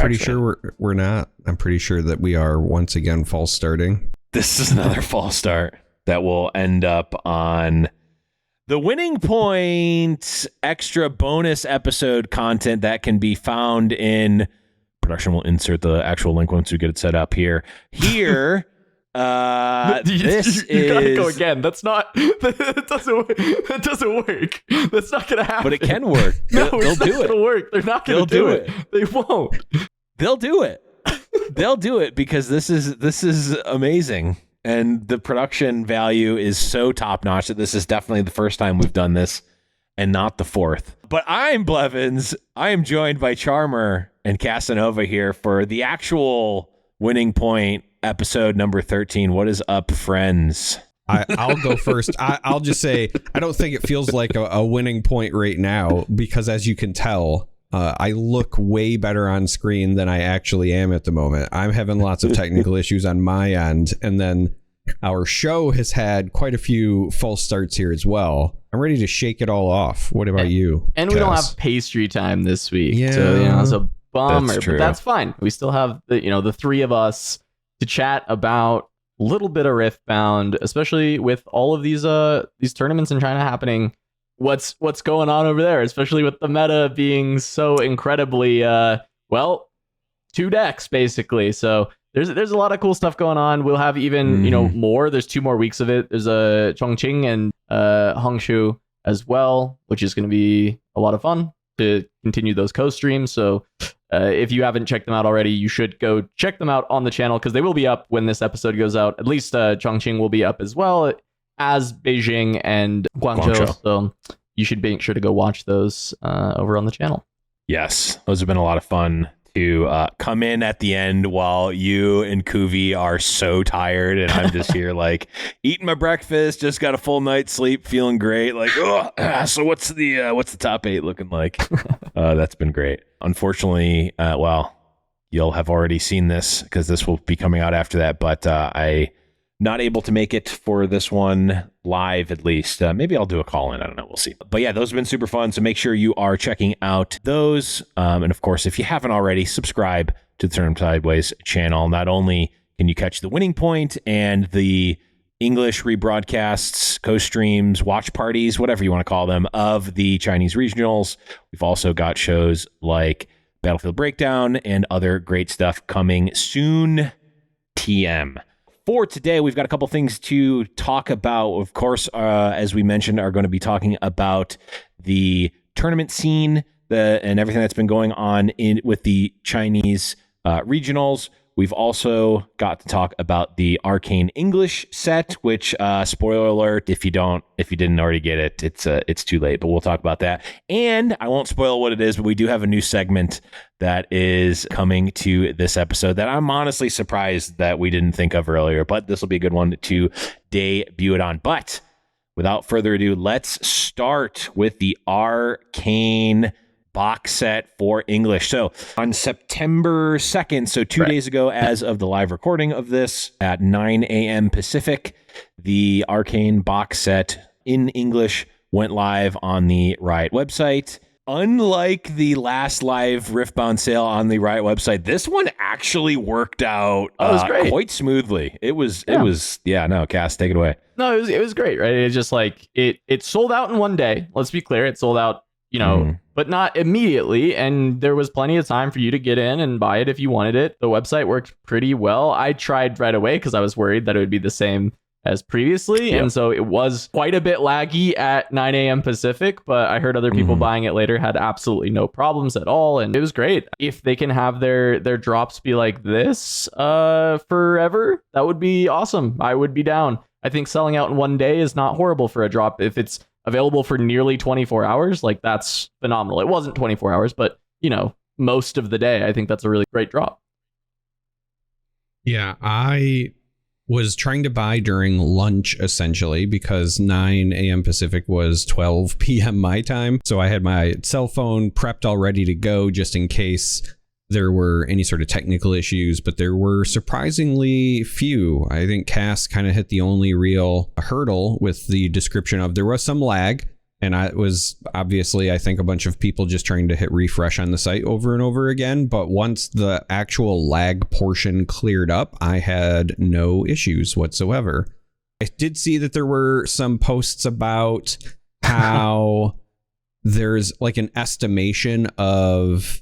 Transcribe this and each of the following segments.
pretty sure we're not. I'm pretty sure that we are once again false starting. This is another false start that will end up on the Winning Point extra bonus episode content that can be found in production. Will insert the actual link once we get it set up here. Here, this you gotta go is again. That's not. That doesn't work. That's not gonna happen. but it can work. No, They'll it's not do it. gonna work. They're not gonna do it. They won't. They'll do it. They'll do it because this is amazing. And the production value is so top notch that this is definitely the first time we've done this and not the fourth. But I'm Blevins. I am joined by Charmer and Casanova here for the actual Winning Point episode number 13. What is up, friends? I'll go first. I'll just say, I don't think it feels like a winning point right now because, as you can tell, I look way better on screen than I actually am at the moment. I'm having lots of technical issues on my end. And then our show has had quite a few false starts here as well. I'm ready to shake it all off. What about you? And we don't have pastry time this week. Yeah. So, it's a bummer, That's true. but that's fine. We still have the three of us to chat about a little bit of Riftbound, especially with all of these tournaments in China happening. What's going on over there, especially with the meta being so incredibly two decks basically. So there's a lot of cool stuff going on. We'll have even more. There's 2 more weeks of it. There's a Chongqing and Hongshu as well, which is going to be a lot of fun to continue those co-streams. So if you haven't checked them out already, you should go check them out on the channel because they will be up when this episode goes out. At least Chongqing will be up as well as Beijing and Guangzhou. So you should make sure to go watch those over on the channel. Yes, those have been a lot of fun to come in at the end while you and Kuvi are so tired and I'm just here like eating my breakfast, just got a full night's sleep, feeling great. Like, so what's the top 8 looking like? That's been great. Unfortunately, you'll have already seen this because this will be coming out after that, but I not able to make it for this one live, at least. Maybe I'll do a call in. I don't know. We'll see. But yeah, those have been super fun. So make sure you are checking out those. And of course, if you haven't already, subscribe to the Turn Sideways channel. Not only can you catch the Winning Point and the English rebroadcasts, co-streams, watch parties, whatever you want to call them, of the Chinese regionals, we've also got shows like Battlefield Breakdown and other great stuff coming soon. TM. For today, we've got a couple things to talk about. Of course, as we mentioned, are going to be talking about the tournament scene and everything that's been going on with the Chinese regionals. We've also got to talk about the Arcane English set, which, spoiler alert, if you didn't already get it, it's too late, but we'll talk about that. And I won't spoil what it is, but we do have a new segment that is coming to this episode that I'm honestly surprised that we didn't think of earlier, but this will be a good one to debut it on. But without further ado, let's start with the Arcane box set for English. So on September 2nd, so 2 days ago, as of the live recording of this at 9 a.m. Pacific, the Arcane box set in English went live on the Riot website. Unlike the last live Riftbound sale on the Riot website, this one actually worked out quite smoothly. Cass, take it away. No, it was great, right? It's just like it sold out in one day. Let's be clear, it sold out, but not immediately, and there was plenty of time for you to get in and buy it if you wanted it. The website worked pretty well. I tried right away because I was worried that it would be the same as previously, and so it was quite a bit laggy at 9 a.m. Pacific, but I heard other people buying it later had absolutely no problems at all, and it was great. If they can have their drops be like this forever, that would be awesome. I would be down. I think selling out in one day is not horrible for a drop. If it's available for nearly 24 hours, like that's phenomenal. It wasn't 24 hours, but most of the day, I think that's a really great drop. Yeah, I was trying to buy during lunch essentially because 9 a.m. Pacific was 12 p.m. my time. So I had my cell phone prepped all ready to go just in case there were any sort of technical issues, but there were surprisingly few. I think Cass kind of hit the only real hurdle with the description of there was some lag, And it was obviously, I think, a bunch of people just trying to hit refresh on the site over and over again. But once the actual lag portion cleared up, I had no issues whatsoever. I did see that there were some posts about how there's like an estimation of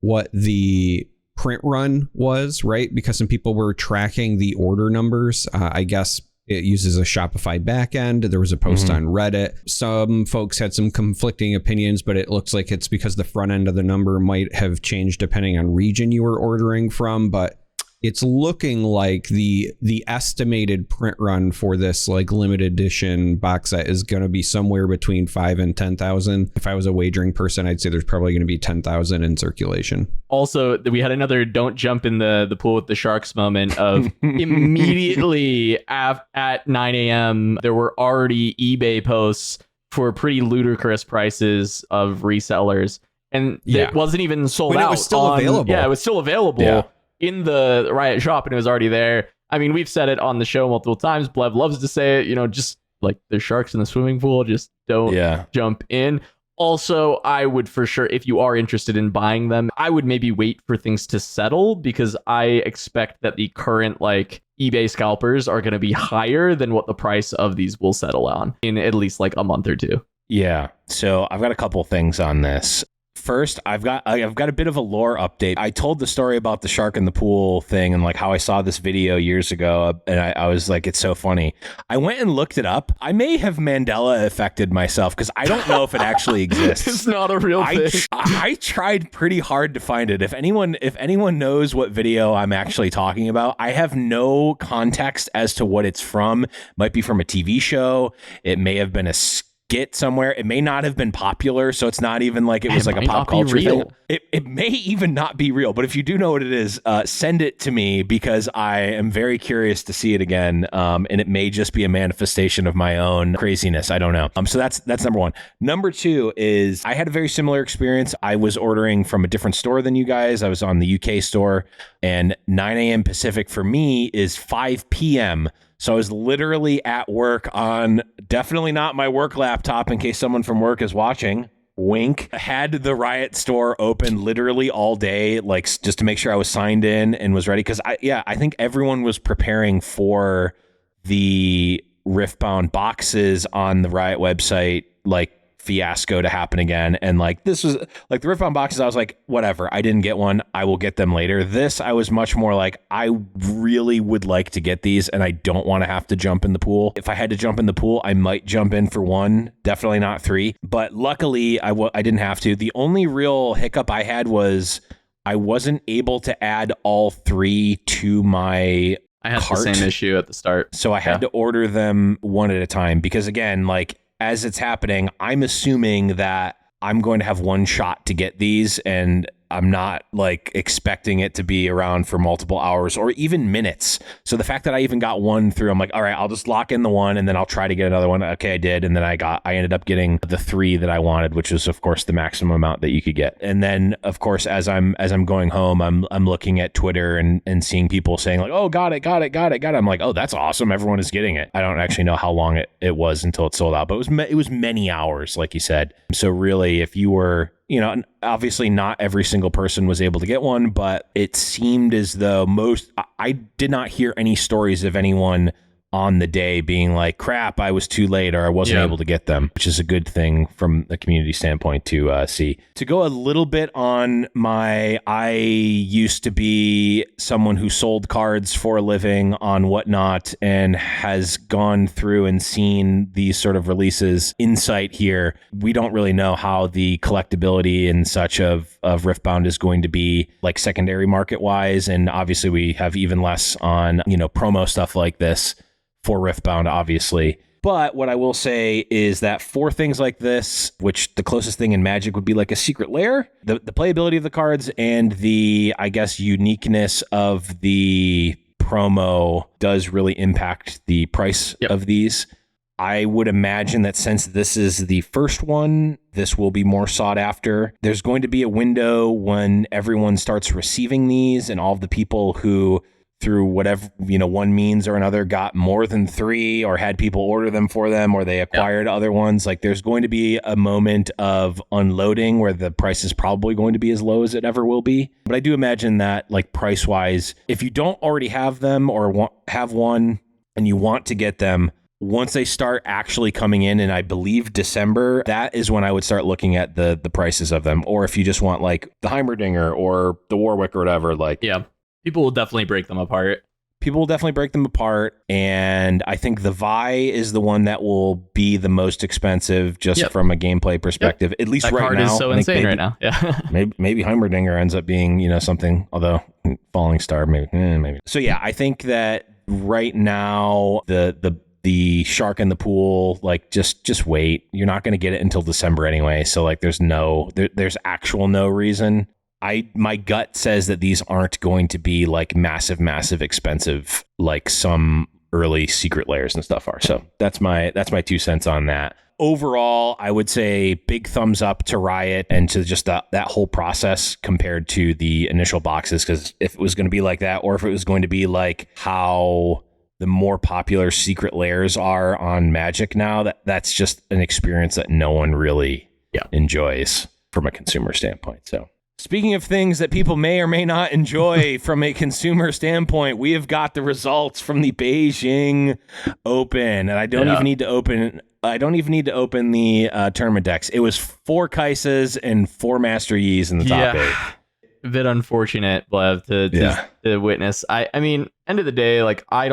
what the print run was, right? Because some people were tracking the order numbers. I guess it uses a Shopify backend. There was a post on Reddit. Some folks had some conflicting opinions, but it looks like it's because the front end of the number might have changed depending on region you were ordering from. But it's looking like the estimated print run for this like limited edition box set is going to be somewhere between 5 and 10,000. If I was a wagering person, I'd say there's probably going to be 10,000 in circulation. Also, we had another don't jump in the pool with the sharks moment of immediately at 9 a.m. there were already eBay posts for pretty ludicrous prices of resellers, and it wasn't even sold out. It was still available. Yeah, it was still available in the Riot shop, and it was already there. I mean, we've said it on the show multiple times. Blev loves to say it, just like there's sharks in the swimming pool, just don't jump in. Also, I would for sure, if you are interested in buying them, I would maybe wait for things to settle, because I expect that the current like eBay scalpers are going to be higher than what the price of these will settle on in at least like a month or two. Yeah. So I've got a couple things on this. First, I've got a bit of a lore update. I told the story about the shark in the pool thing and like how I saw this video years ago, and I was like, it's so funny. I went and looked it up. I may have Mandela affected myself because I don't know if it actually exists. It's not a real thing. I tried pretty hard to find it. If anyone knows what video I'm actually talking about, I have no context as to what it's from. Might be from a TV show. It may have been a skit somewhere. It may not have been popular, so it's not even like it was like a pop culture thing. It may even not be real, but if you do know what it is, send it to me, because I am very curious to see it again, and it may just be a manifestation of my own craziness. I don't know. So that's number one. Number two is I had a very similar experience. I was ordering from a different store than you guys. I was on the UK store, and 9 a.m. Pacific for me is 5 p.m. So I was literally at work on definitely not my work laptop in case someone from work is watching. Wink. I had the Riot store open literally all day, like just to make sure I was signed in and was ready. Because I think everyone was preparing for the Riftbound boxes on the Riot website, like fiasco to happen again. And like this was like the Riftbound boxes, I was like, whatever, I didn't get one, I will get them later. This, I was much more like, I really would like to get these, and I don't want to have to jump in the pool. If I had to jump in the pool, I might jump in for one, definitely not three, but luckily I didn't have to. The only real hiccup I had was I wasn't able to add all three to my I had cart. the same issue at the start. So I had to order them one at a time, because again, like as it's happening, I'm assuming that I'm going to have one shot to get these, and I'm not like expecting it to be around for multiple hours or even minutes. So the fact that I even got one through, I'm like, all right, I'll just lock in the one and then I'll try to get another one. Okay, I did. And then I ended up getting the three that I wanted, which was of course the maximum amount that you could get. And then of course, as I'm going home, I'm looking at Twitter and seeing people saying like, oh, got it. I'm like, oh, that's awesome. Everyone is getting it. I don't actually know how long it was until it sold out, but it was many hours, like you said. So really, if you were, obviously not every single person was able to get one, but it seemed as though I did not hear any stories of anyone on the day being like, crap, I was too late or I wasn't able to get them, which is a good thing from a community standpoint to see. To go a little bit on I used to be someone who sold cards for a living on Whatnot and has gone through and seen these sort of releases. Insight here, we don't really know how the collectability and such of Riftbound is going to be like secondary market wise. And obviously we have even less on, promo stuff like this for Riftbound, obviously. But what I will say is that for things like this, which the closest thing in Magic would be like a secret lair, the playability of the cards and the, I guess, uniqueness of the promo does really impact the price of these. I would imagine that since this is the first one, this will be more sought after. There's going to be a window when everyone starts receiving these and all of the people who through whatever, one means or another, got more than 3 or had people order them for them, or they acquired other ones. Like, there's going to be a moment of unloading where the price is probably going to be as low as it ever will be. But I do imagine that, like, price wise, if you don't already have them or have one and you want to get them, once they start actually coming in I believe December, that is when I would start looking at the prices of them. Or if you just want like the Heimerdinger or the Warwick or whatever, like, yeah, people will definitely break them apart. And I think the Vi is the one that will be the most expensive just from a gameplay perspective, at least that right card now. Is so insane right now. Yeah. maybe Heimerdinger ends up being, something, although Falling Star, maybe. So yeah, I think that right now the shark in the pool, like, just wait. You're not going to get it until December anyway. So like, there's no reason. My gut says that these aren't going to be like massive expensive, like some early secret layers and stuff are. So that's my 2 cents on that. Overall, I would say big thumbs up to Riot and to just that whole process compared to the initial boxes. Because if it was going to be like that, or if it was going to be like how the more popular secret layers are on Magic now, that's just an experience that no one really enjoys from a consumer standpoint. So speaking of things that people may or may not enjoy from a consumer standpoint, we have got the results from the Beijing Open, and I don't even need to open the tournament decks. It was 4 Kaisas and 4 Master Yis in the top 8. A bit unfortunate, Blev, to witness. I mean, end of the day, like, I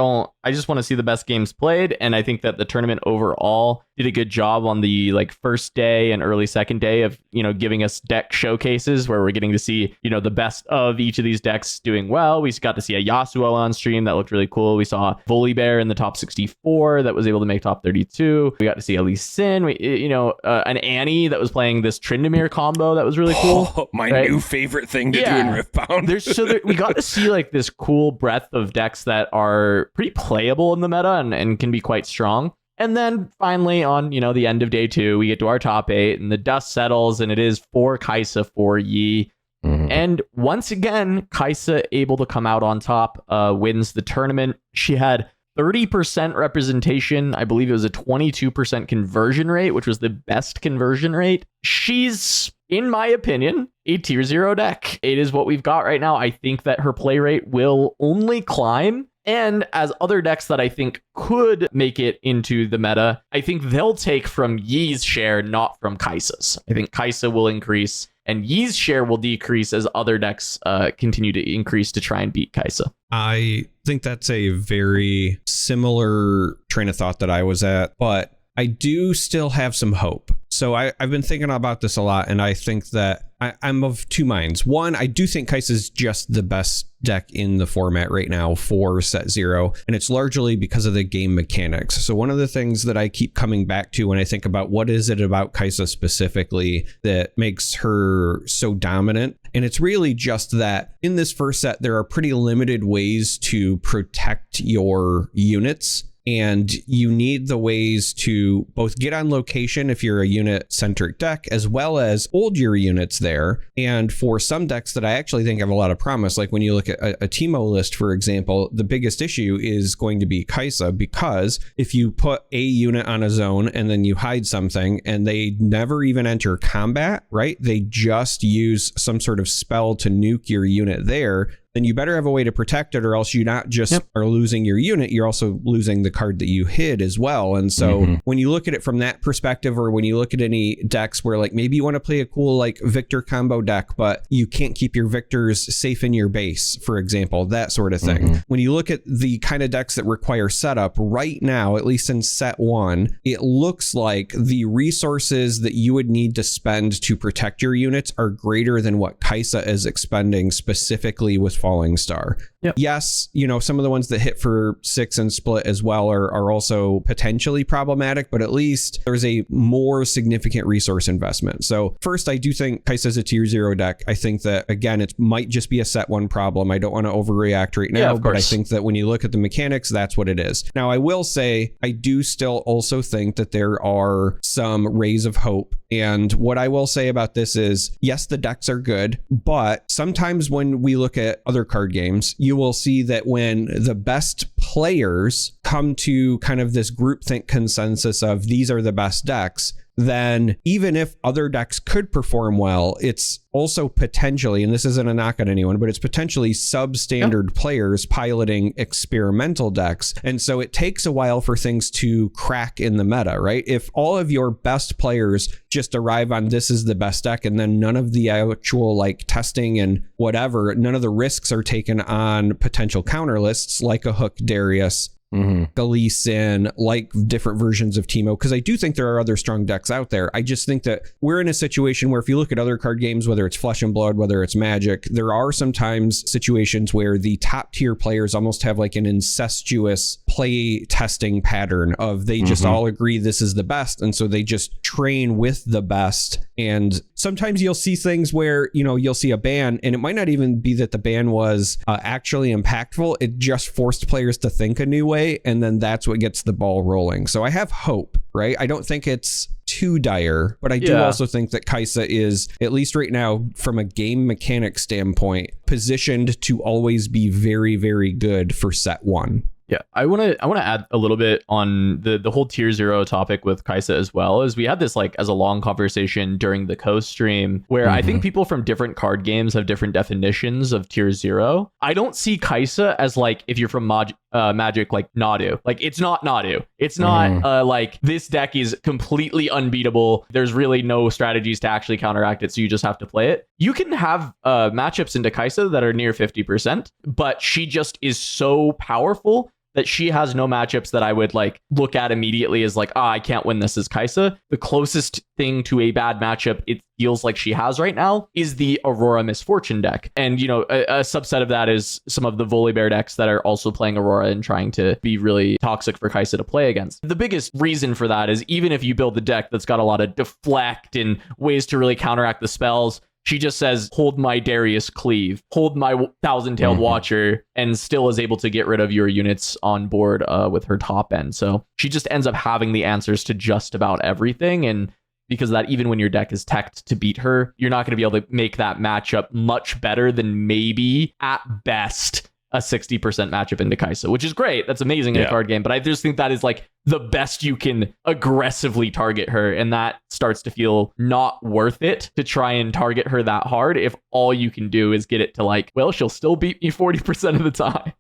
just want to see the best games played, and I think that the tournament overall did a good job on the like first day and early second day of giving us deck showcases where we're getting to see the best of each of these decks doing well. We got to see a Yasuo on stream that looked really cool. We saw Volibear in the top 64 that was able to make top 32. We got to see Elise Sin, an Annie that was playing this Tryndamere combo that was really cool. My new favorite thing to do in Riftbound. We got to see like this cool breadth of decks that are pretty playable in the meta and can be quite strong. And then finally on, the end of day 2, we get to our top 8 and the dust settles and it is 4 Kaisa, 4 Yi. Mm-hmm. And once again, Kaisa able to come out on top, wins the tournament. She had 30% representation. I believe it was a 22% conversion rate, which was the best conversion rate. She's, in my opinion, a tier 0 deck. It is what we've got right now. I think that her play rate will only climb. And as other decks that I think could make it into the meta, I think they'll take from Yi's share, not from Kaisa's. I think Kaisa will increase and Yi's share will decrease as other decks continue to increase to try and beat Kaisa. I think that's a very similar train of thought that I was at, but I do still have some hope. So I've been thinking about this a lot, and I think that I'm of 2 minds. One, I do think Kai'Sa is just the best deck in the format right now for set 0, and it's largely because of the game mechanics. So one of the things that I keep coming back to when I think about what is it about Kai'Sa specifically that makes her so dominant, and it's really just that in this first set, there are pretty limited ways to protect your units. And you need the ways to both get on location if you're a unit-centric deck, as well as hold your units there. And for some decks that I actually think have a lot of promise, like when you look at a Teemo list, for example, the biggest issue is going to be Kai'Sa, because if you put a unit on a zone and then you hide something and they never even enter combat, right? They just use some sort of spell to nuke your unit there. Then you better have a way to protect it, or else you not just are losing your unit, you're also losing the card that you hid as well. And so when you look at it from that perspective, or when you look at any decks where like maybe you want to play a cool like Victor combo deck, but you can't keep your Victors safe in your base, for example, that sort of thing. When you look at the kind of decks that require setup right now, at least in set 1, it looks like the resources that you would need to spend to protect your units are greater than what Kai'Sa is expending specifically with Falling Star. Yes, you know, some of the ones that hit for 6 and split as well are also potentially problematic, but at least there's a more significant resource investment. So first, I do think Kai'Sa is a tier 0 deck. I think that, again, it might just be a set 1 problem. I don't want to overreact right now, but I think that when you look at the mechanics, that's what it is. Now, I will say, I do still also think that there are some rays of hope. And what I will say about this is, yes, the decks are good, but sometimes when we look at other card games, you will see that when the best players come to kind of this groupthink consensus of these are the best decks, then even if other decks could perform well, it's also potentially, and this isn't a knock on anyone, but it's potentially substandard players piloting experimental decks. And so it takes a while for things to crack in the meta, right? If all of your best players just arrive on this is the best deck, and then none of the actual like testing and whatever, none of the risks are taken on potential counter lists like a Hook Darius, Galeason, like different versions of Teemo, because I do think there are other strong decks out there. I just think that we're in a situation where if you look at other card games, whether it's Flesh and Blood, whether it's Magic, there are sometimes situations where the top tier players almost have like an incestuous play testing pattern of they just all agree this is the best, and so they just train with the best. And sometimes you'll see things where, you know, you'll see a ban and it might not even be that the ban was actually impactful. It just forced players to think a new way. And then that's what gets the ball rolling. So I have hope, right? I don't think it's too dire, but I do also think that Kai'Sa is, at least right now, from a game mechanic standpoint, positioned to always be very, very good for set one. Yeah, I want to add a little bit on the whole tier 0 topic with Kai'Sa as well, as we had this like as a long conversation during the co-stream where I think people from different card games have different definitions of tier 0. I don't see Kai'Sa as like, if you're from Magic, like Nadu. Like, it's not Nadu. It's not like this deck is completely unbeatable. There's really no strategies to actually counteract it, so you just have to play it. You can have matchups into Kai'Sa that are near 50%, but she just is so powerful that she has no matchups that I would like look at immediately as like, I can't win this as Kai'Sa. The closest thing to a bad matchup it feels like she has right now is the Aurora Misfortune deck. And, you know, a subset of that is some of the Volibear decks that are also playing Aurora and trying to be really toxic for Kai'Sa to play against. The biggest reason for that is even if you build a deck that's got a lot of deflect and ways to really counteract the spells, she just says, hold my Darius Cleave, hold my Thousand-Tailed Watcher, and still is able to get rid of your units on board with her top end. So she just ends up having the answers to just about everything. And because of that, even when your deck is teched to beat her, you're not going to be able to make that matchup much better than maybe, at best, a 60% matchup into Kai'Sa, which is great. That's amazing in a card game. But I just think that is like the best you can aggressively target her. And that starts to feel not worth it to try and target her that hard if all you can do is get it to like, well, she'll still beat me 40% of the time.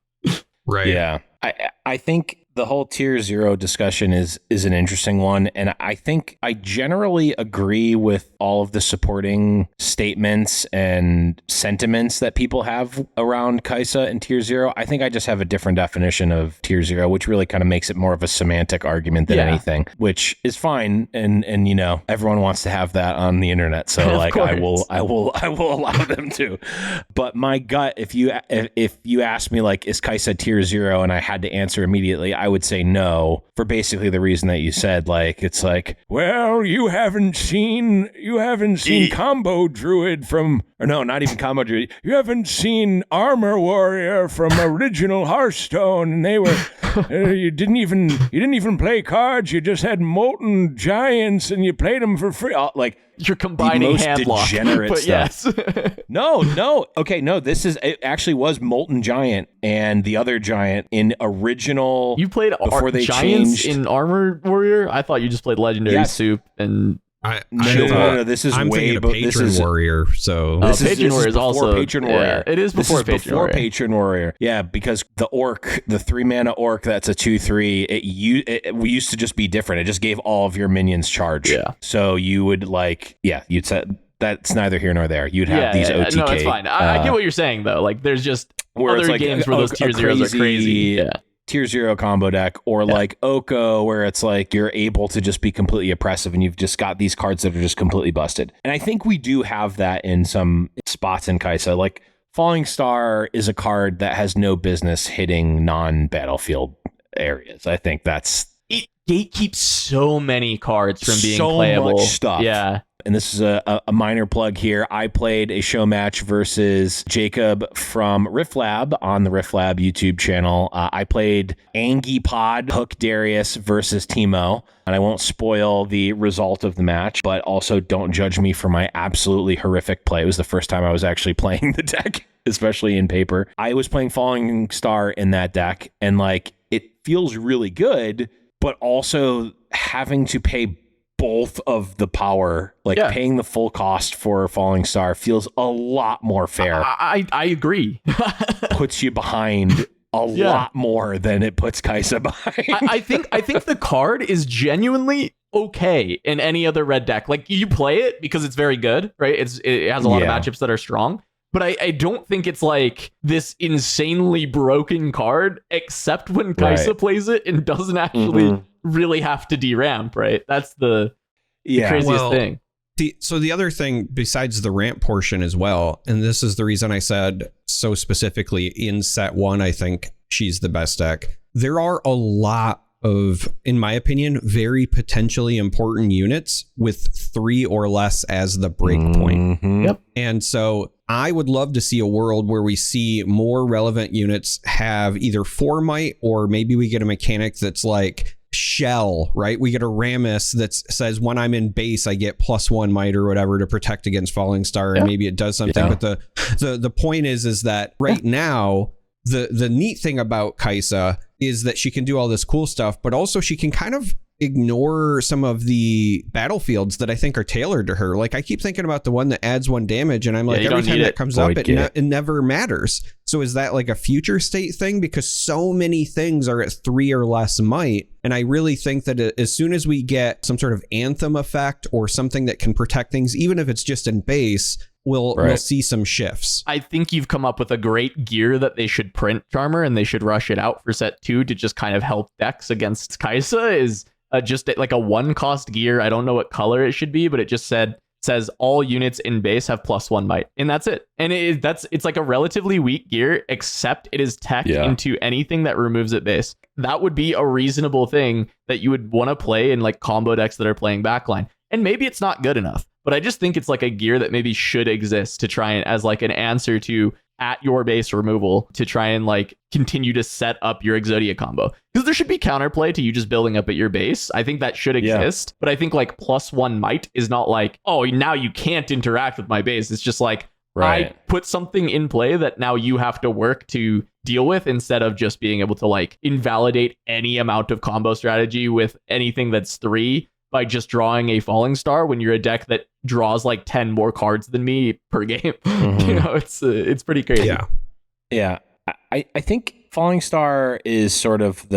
Right. Yeah. I think the whole tier 0 discussion is an interesting one. And I think I generally agree with all of the supporting statements and sentiments that people have around Kai'Sa and tier 0. I think I just have a different definition of tier 0, which really kind of makes it more of a semantic argument than anything, which is fine. And you know, everyone wants to have that on the internet. So like I will allow them to. But my gut, if you ask me like, is Kai'Sa tier 0, and I had to answer immediately, I would say no, for basically the reason that you said. Like, it's like, well, you haven't seen Combo Druid from, or no, not even Combo Druid. You haven't seen Armor Warrior from original Hearthstone, and they were you didn't even play cards. You just had Molten Giants, and you played them for free. Like, you're combining hand lock, but stuff. Yes. No. Okay, no, it actually was Molten Giant and the other giant in original. You played before they Giants changed in Armor Warrior? I thought you just played Legendary Soup and... No, this is I'm way thinking of Patron Warrior. So this Patron Warrior is also Patron Warrior. Yeah, it is before Patron Warrior. Patron Warrior. Yeah, because the orc, the 3-mana orc, that's a 2/3. It used to just be different. It just gave all of your minions charge. Yeah. So you would you'd set. That's neither here nor there. You'd have these OTK. No, it's fine. I get what you're saying though. Like, there's just other games where those tier 0s are crazy. Yeah. Tier 0 combo deck, or like Oko, where it's like you're able to just be completely oppressive and you've just got these cards that are just completely busted. And I think we do have that in some spots in Kai'Sa. Like, Falling Star is a card that has no business hitting non-battlefield areas. I think that's it gatekeeps so many cards from being so playable. Much stuff. Yeah. And this is a minor plug here. I played a show match versus Jacob from Riftbound on the Riftbound YouTube channel. I played Angie Pod, Hook Darius versus Teemo. And I won't spoil the result of the match, but also don't judge me for my absolutely horrific play. It was the first time I was actually playing the deck, especially in paper. I was playing Falling Star in that deck, and like it feels really good, but also having to pay both of the power, like paying the full cost for Falling Star feels a lot more fair. I agree. Puts you behind a lot more than it puts Kai'Sa behind. I think the card is genuinely okay in any other red deck. Like, you play it because it's very good, right? It has a lot of matchups that are strong. But I don't think it's like this insanely broken card, except when Kai'Sa plays it and doesn't actually really have to deramp, right? That's the craziest thing. So the other thing besides the ramp portion as well, and this is the reason I said so specifically in set 1, I think she's the best deck. There are a lot of, in my opinion, very potentially important units with 3 or less as the break point. Yep. And so I would love to see a world where we see more relevant units have either 4 might, or maybe we get a mechanic that's like Shell, right? We get a Rammus that says when I'm in base, I get +1 might or whatever to protect against Falling Star, and maybe it does something. But the point is that right now, the neat thing about Kai'Sa is that she can do all this cool stuff, but also she can kind of ignore some of the battlefields that I think are tailored to her. Like, I keep thinking about the one that adds 1 damage, and I'm like, every time that comes up, it never matters. So is that like a future state thing? Because so many things are at 3 or less might. And I really think that as soon as we get some sort of anthem effect or something that can protect things, even if it's just in base, we'll see some shifts. I think you've come up with a great gear that they should print, Charmer, and they should rush it out for set 2 to just kind of help decks against Kai'Sa. Is just like a 1-cost gear. I don't know what color it should be, but it just says all units in base have +1 might, and that's it. And it's like a relatively weak gear, except it is teched into anything that removes it base. That would be a reasonable thing that you would want to play in like combo decks that are playing backline. And maybe it's not good enough, but I just think it's like a gear that maybe should exist to try and as like an answer to at your base removal, to try and like continue to set up your Exodia combo. Because there should be counterplay to you just building up at your base. I think that should exist. But I think like +1 might is not like, oh, now you can't interact with my base. It's just like, I put something in play that now you have to work to deal with, instead of just being able to like invalidate any amount of combo strategy with anything that's 3 by just drawing a Falling Star when you're a deck that draws like 10 more cards than me per game. You know, it's pretty crazy. Yeah. I think Falling Star is sort of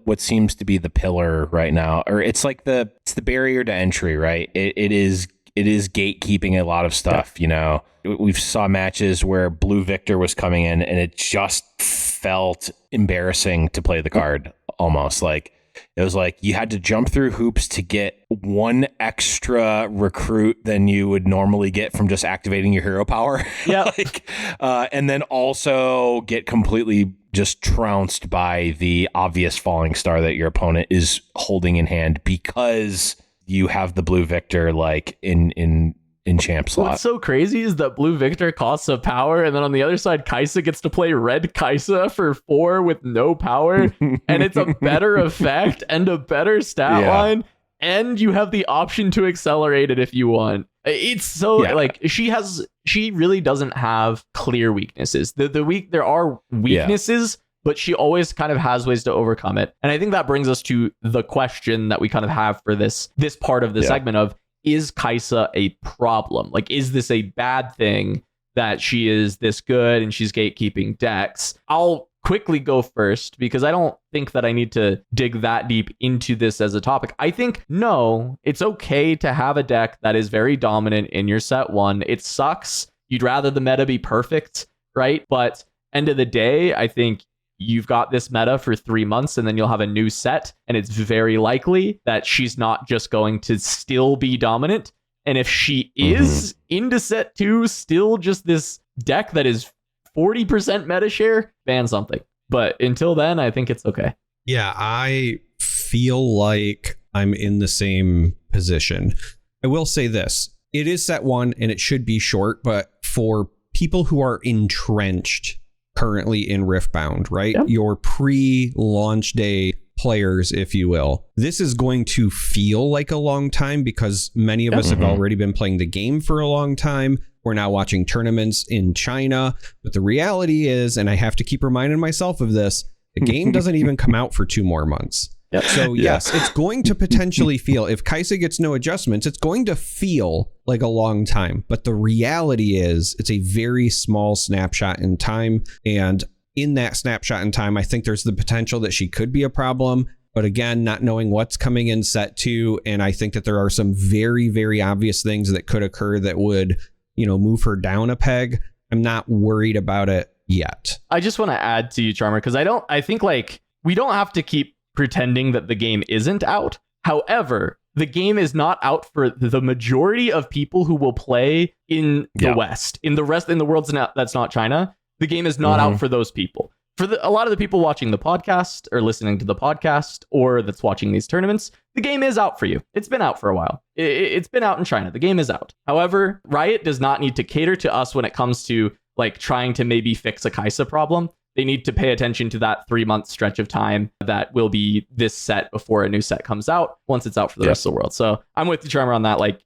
what seems to be the pillar right now, or it's like it's the barrier to entry, right? It is gatekeeping a lot of stuff. You know, we've saw matches where Blue Victor was coming in and it just felt embarrassing to play the card, almost like it was like you had to jump through hoops to get 1 extra recruit than you would normally get from just activating your hero power. Yeah. And then also get completely just trounced by the obvious Falling Star that your opponent is holding in hand because you have the Blue Victor like in champ slot. What's so crazy is that Blue Victor costs a power, and then on the other side, Kai'Sa gets to play red Kai'Sa for 4 with no power, and it's a better effect and a better stat line, and you have the option to accelerate it if you want. It's so like she really doesn't have clear weaknesses. There are weaknesses, but she always kind of has ways to overcome it. And I think that brings us to the question that we kind of have for this part of the segment of, is Kai'Sa a problem? Like, is this a bad thing that she is this good and she's gatekeeping decks? I'll quickly go first because I don't think that I need to dig that deep into this as a topic. I think, no, it's okay to have a deck that is very dominant in your set 1. It sucks. You'd rather the meta be perfect, right? But end of the day, I think you've got this meta for 3 months and then you'll have a new set, and it's very likely that she's not just going to still be dominant. And if she is into set 2 still just this deck that is 40% meta share, ban something. But until then, I think it's okay. Yeah, I feel like I'm in the same position. I will say this. It is set 1 and it should be short, but for people who are entrenched currently in Riftbound, right? Yep. Your pre-launch day players, if you will, this is going to feel like a long time because many of us have already been playing the game for a long time. We're now watching tournaments in China. But the reality is, and I have to keep reminding myself of this, the game doesn't even come out for 2 more months. Yep. So yes, it's going to potentially feel, if Kaisa gets no adjustments, it's going to feel like a long time. But the reality is it's a very small snapshot in time. And in that snapshot in time, I think there's the potential that she could be a problem. But again, not knowing what's coming in set 2. And I think that there are some very, very obvious things that could occur that would, move her down a peg. I'm not worried about it yet. I just want to add to you, Charmer, because I think like we don't have to keep pretending that the game isn't out. However, the game is not out for the majority of people who will play in the West. In the world that's not China, the game is not out for those people. For a lot of the people watching the podcast or listening to the podcast or that's watching these tournaments, the game is out for you. It's been out for a while. It's been out in China. The game is out. However, Riot does not need to cater to us when it comes to like trying to maybe fix a Kaisa problem. They need to pay attention to that 3-month stretch of time that will be this set before a new set comes out once it's out for the rest of the world. So I'm with you, Charmer, on that. Like,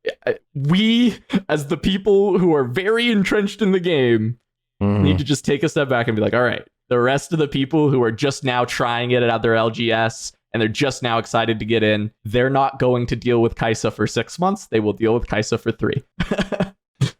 we, as the people who are very entrenched in the game, need to just take a step back and be like, all right, the rest of the people who are just now trying it at their LGS and they're just now excited to get in, they're not going to deal with Kaisa for 6 months. They will deal with Kaisa for 3.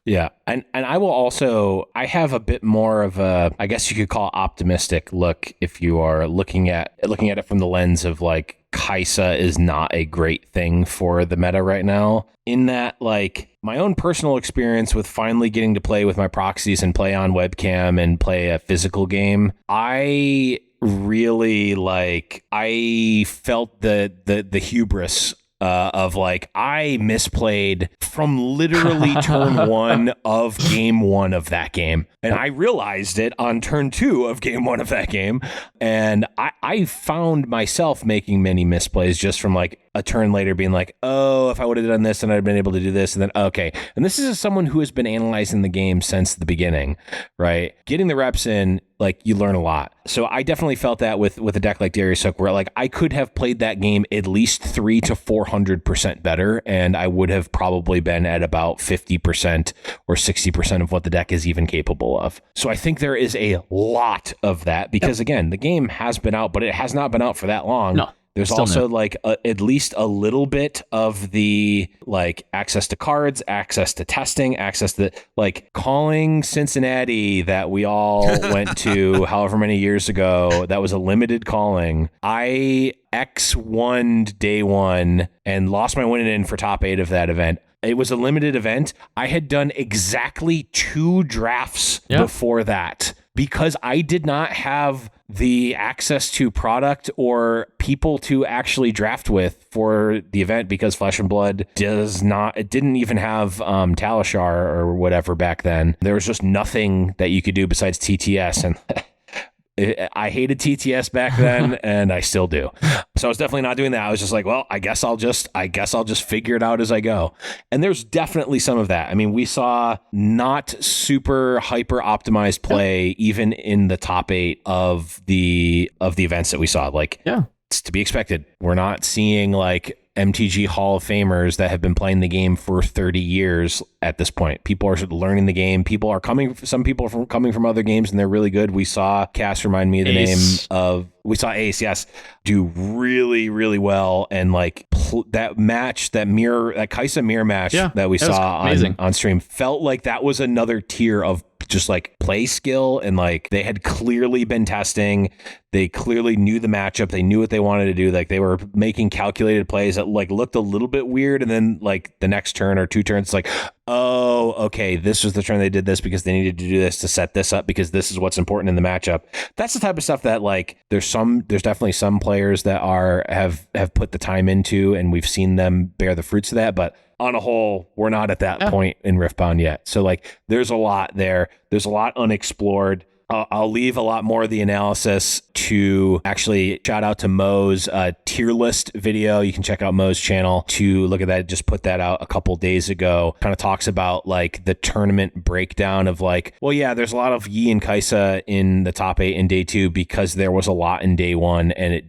Yeah. And I will also, I have a bit more of a, I guess you could call it optimistic look if you are looking at it from the lens of like Kaisa is not a great thing for the meta right now. In that, like, my own personal experience with finally getting to play with my proxies and play on webcam and play a physical game, I really I felt the hubris of like, I misplayed from literally turn 1 of game 1 of that game. And I realized it on turn 2 of game 1 of that game. And I found myself making many misplays just from like a turn later being like, oh, if I would have done this and I'd been able to do this. And then, okay. And this is someone who has been analyzing the game since the beginning, right? Getting the reps in, like, you learn a lot. So I definitely felt that with a deck like Darius Hook, where like I could have played that game at least 300 to 400% better, and I would have probably been at about 50% or 60% of what the deck is even capable of. So I think there is a lot of that because again, the game has been out, but it has not been out for that long. No. There's also like at least a little bit of the like access to cards, access to testing, access to like calling Cincinnati that we all went to however many years ago. That was a limited calling. I X1'd day 1 and lost my win in for top 8 of that event. It was a limited event. I had done exactly 2 drafts before that because I did not have the access to product or people to actually draft with for the event because Flesh and Blood it didn't even have Talishar or whatever back then. There was just nothing that you could do besides TTS, and I hated TTS back then and I still do. So I was definitely not doing that. I was just like, well, I guess I'll just figure it out as I go. And there's definitely some of that. I mean, we saw not super hyper optimized play even in the top 8 of the events that we saw. Like, it's to be expected. We're not seeing like MTG Hall of Famers that have been playing the game for 30 years at this point. People are learning the game. Some people are coming from other games and they're really good. We saw Cass remind me of the name of, we saw Ace, yes, do really, really well. And like that match, that Kaisa mirror match that we saw on stream felt like that was another tier of just like play skill, and like they had clearly been testing. They clearly knew the matchup. They knew what they wanted to do. Like they were making calculated plays that like looked a little bit weird. And then like the next turn or 2 turns, it's like, oh, okay, this was the turn they did this because they needed to do this to set this up because this is what's important in the matchup. That's the type of stuff that like there's definitely some players that have put the time into, and we've seen them bear the fruits of that. But on a whole, we're not at that point in Riftbound yet. So like there's a lot there. There's a lot unexplored. I'll leave a lot more of the analysis to actually shout out to Mo's tier list video. You can check out Mo's channel to look at that. Just put that out a couple days ago. Kind of talks about like the tournament breakdown of like, well, yeah, there's a lot of Yi and Kaisa in the top 8 in day 2 because there was a lot in day 1 and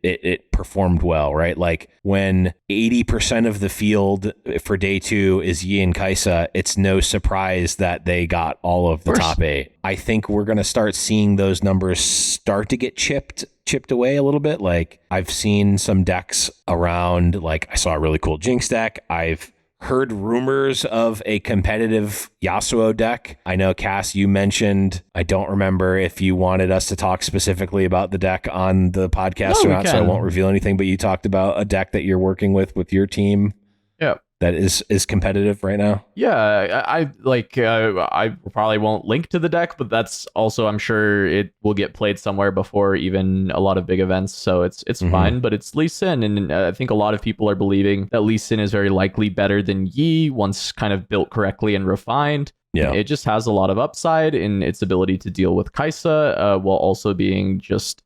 it performed well, right? Like when 80% of the field for day 2 is Yi and Kaisa, it's no surprise that they got all of the top 8. I think we're going to start seeing those numbers start to get chipped away a little bit. Like I've seen some decks around, like I saw a really cool Jinx deck. I've heard rumors of a competitive Yasuo deck. I know, Cass, you mentioned, I don't remember if you wanted us to talk specifically about the deck on the podcast or not, so I won't reveal anything, but you talked about a deck that you're working with your team. Yeah. That is competitive right now. Yeah, I probably won't link to the deck, but that's also, I'm sure it will get played somewhere before even a lot of big events, so it's fine. But it's Lee Sin, and I think a lot of people are believing that Lee Sin is very likely better than Yi once kind of built correctly and refined. Yeah, it just has a lot of upside in its ability to deal with Kaisa, while also being just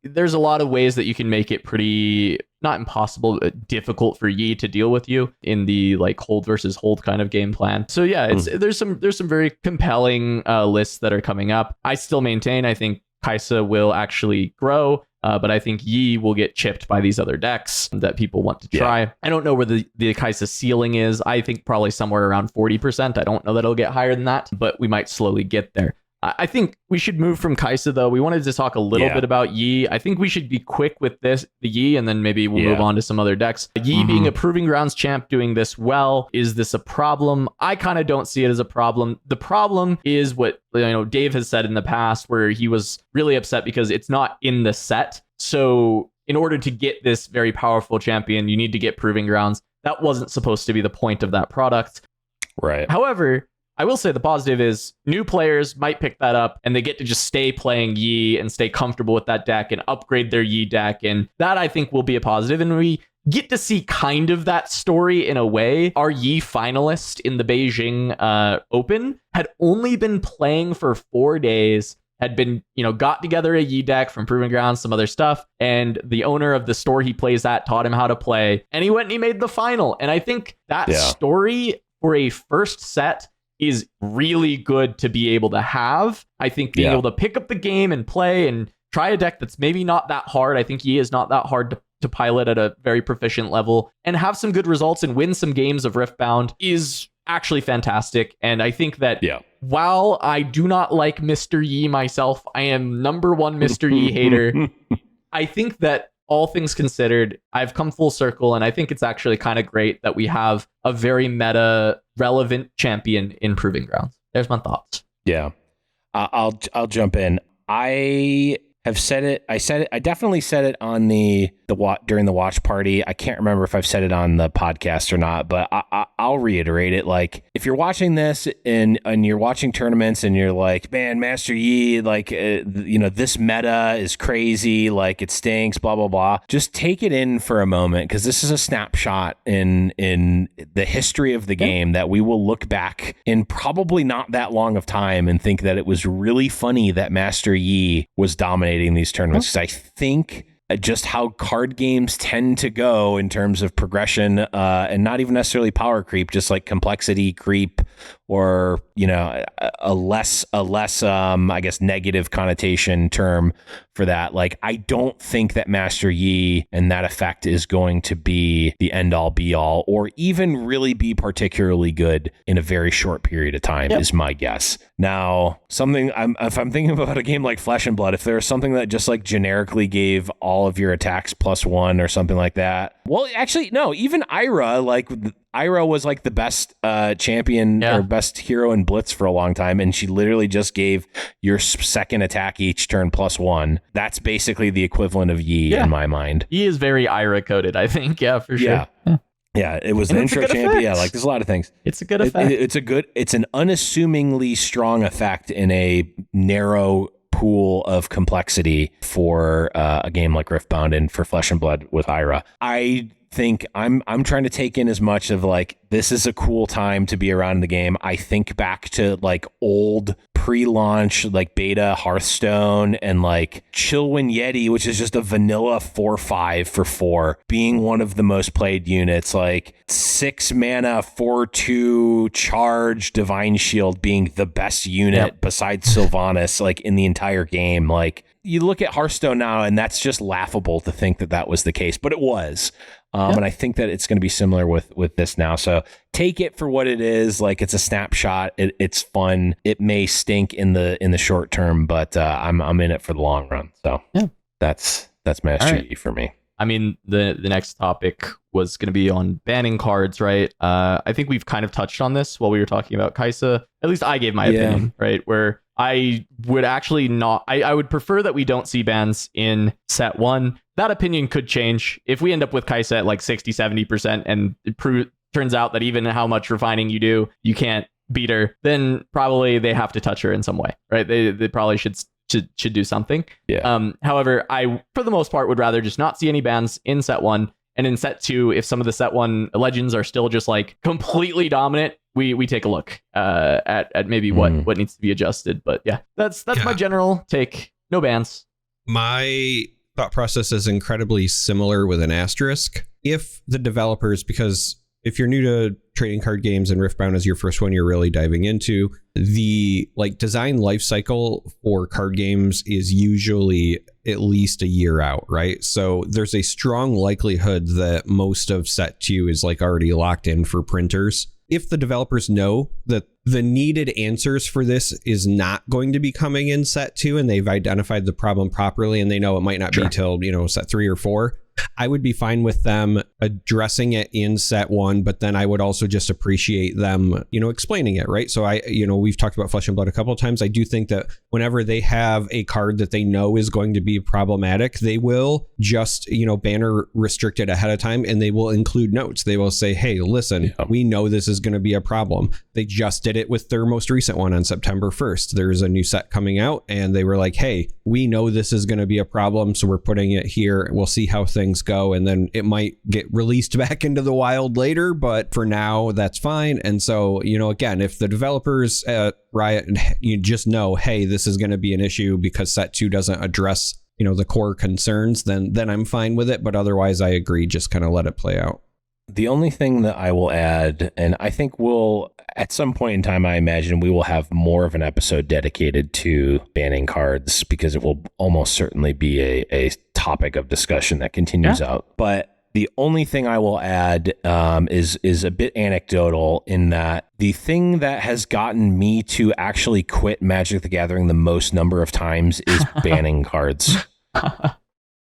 there's a lot of ways that you can make it pretty, not impossible, difficult for Yi to deal with you in the like hold versus hold kind of game plan. So yeah, there's some very compelling lists that are coming up. I still maintain I think Kaisa will actually grow. But I think Yi will get chipped by these other decks that people want to try. Yeah. I don't know where the Kaisa ceiling is. I think probably somewhere around 40%. I don't know that it'll get higher than that, but we might slowly get there. I think we should move from Kaisa, though. We wanted to talk a little bit about Yi. I think we should be quick with the Yi, and then maybe we'll move on to some other decks. Yi being a Proving Grounds champ, doing this well, is this a problem? I kind of don't see it as a problem. The problem is what Dave has said in the past, where he was really upset because it's not in the set. So in order to get this very powerful champion, you need to get Proving Grounds. That wasn't supposed to be the point of that product. Right. However, I will say the positive is new players might pick that up and they get to just stay playing Yi and stay comfortable with that deck and upgrade their Yi deck. And that I think will be a positive. And we get to see kind of that story in a way. Our Yi finalist in the Beijing Open had only been playing for 4 days, had been, got together a Yi deck from Proving Grounds, some other stuff. And the owner of the store he plays at taught him how to play. And he went and he made the final. And I think that story for a first set is really good to be able to have. I think being able to pick up the game and play and try a deck that's maybe not that hard. I think Yi is not that hard to pilot at a very proficient level and have some good results and win some games of Riftbound is actually fantastic. And I think that while I do not like Mr. Yi myself, I am number one Mr. Yi hater. I think that all things considered, I've come full circle, and I think it's actually kind of great that we have a very meta relevant champion in Proving Grounds. There's my thoughts. Yeah, I'll jump in. I have said it. I definitely said it on during the watch party. I can't remember if I've said it on the podcast or not, but I'll reiterate it. Like, if you're watching this and you're watching tournaments and you're like, man, Master Yi, like, this meta is crazy, like it stinks, blah, blah, blah. Just take it in for a moment, because this is a snapshot in the history of the game that we will look back in probably not that long of time and think that it was really funny that Master Yi was dominating these tournaments. Because I think just how card games tend to go in terms of progression, and not even necessarily power creep, just like complexity creep, or a less I guess negative connotation term for that. Like, I don't think that Master Yi and that effect is going to be the end all be all, or even really be particularly good in a very short period of time, is my guess. Now, if I'm thinking about a game like Flesh and Blood, if there's something that just like generically gave all of your attacks +1 or something like that. Well, actually, no, even Ira, Ira was like the best champion or best hero in Blitz for a long time, and she literally just gave your second attack each turn +1. That's basically the equivalent of Yi in my mind. Yi is very Ira coded, I think. Yeah, for sure. Yeah, it was an intro champion. Yeah, like there's a lot of things. It's a good effect. It's an unassumingly strong effect in a narrow pool of complexity for a game like Riftbound and for Flesh and Blood with Ira. I think I'm trying to take in as much of like, this is a cool time to be around the game. I think back to like old pre-launch like beta Hearthstone and like Chillwind Yeti, which is just a vanilla 4/5 for 4, being one of the most played units, like 6 mana 4/2 charge Divine Shield being the best unit besides Sylvanas like in the entire game. Like you look at Hearthstone now and that's just laughable to think that that was the case, but it was. And I think that it's going to be similar with this now. So take it for what it is. Like it's a snapshot. It's fun. It may stink in the short term, but I'm in it for the long run. So that's Master Yi for me. I mean, the next topic was going to be on banning cards, right? I think we've kind of touched on this while we were talking about Kaisa. At least I gave my opinion, right? Where I would actually not... I would prefer that we don't see bans in set 1. That opinion could change if we end up with Kaisa at like 60-70% and it turns out that even how much refining you do, you can't beat her, then probably they have to touch her in some way, right? They probably should do something. However, I for the most part would rather just not see any bans in set 1, and in set 2, if some of the set 1 legends are still just like completely dominant, we take a look at maybe what needs to be adjusted. But yeah, that's my general take. No bans. My thought process is incredibly similar with an asterisk. If the developers, because if you're new to trading card games and Riftbound is your first one you're really diving into, the like design life cycle for card games is usually at least a year out, right? So there's a strong likelihood that most of set 2 is like already locked in for printers. If the developers know that the needed answers for this is not going to be coming in set 2 and they've identified the problem properly and they know it might not be till, set 3 or 4, I would be fine with them addressing it in set 1, but then I would also just appreciate them, explaining it, right? So we've talked about Flesh and Blood a couple of times. I do think that whenever they have a card that they know is going to be problematic, they will just, banner restrict it ahead of time and they will include notes. They will say, hey, listen, we know this is going to be a problem. They just did it with their most recent one on September 1st. There's a new set coming out and they were like, hey, we know this is going to be a problem, so we're putting it here. We'll see how things go, and then it might get released back into the wild later, but for now that's fine. And so again, if the developers at Riot, you just know, hey, this is going to be an issue because set 2 doesn't address the core concerns, then I'm fine with it. But otherwise I agree, just kind of let it play out. The only thing that I will add, and I think we'll, at some point in time, I imagine we will have more of an episode dedicated to banning cards because it will almost certainly be a topic of discussion that continues out. But the only thing I will add is a bit anecdotal in that the thing that has gotten me to actually quit Magic the Gathering the most number of times is banning cards.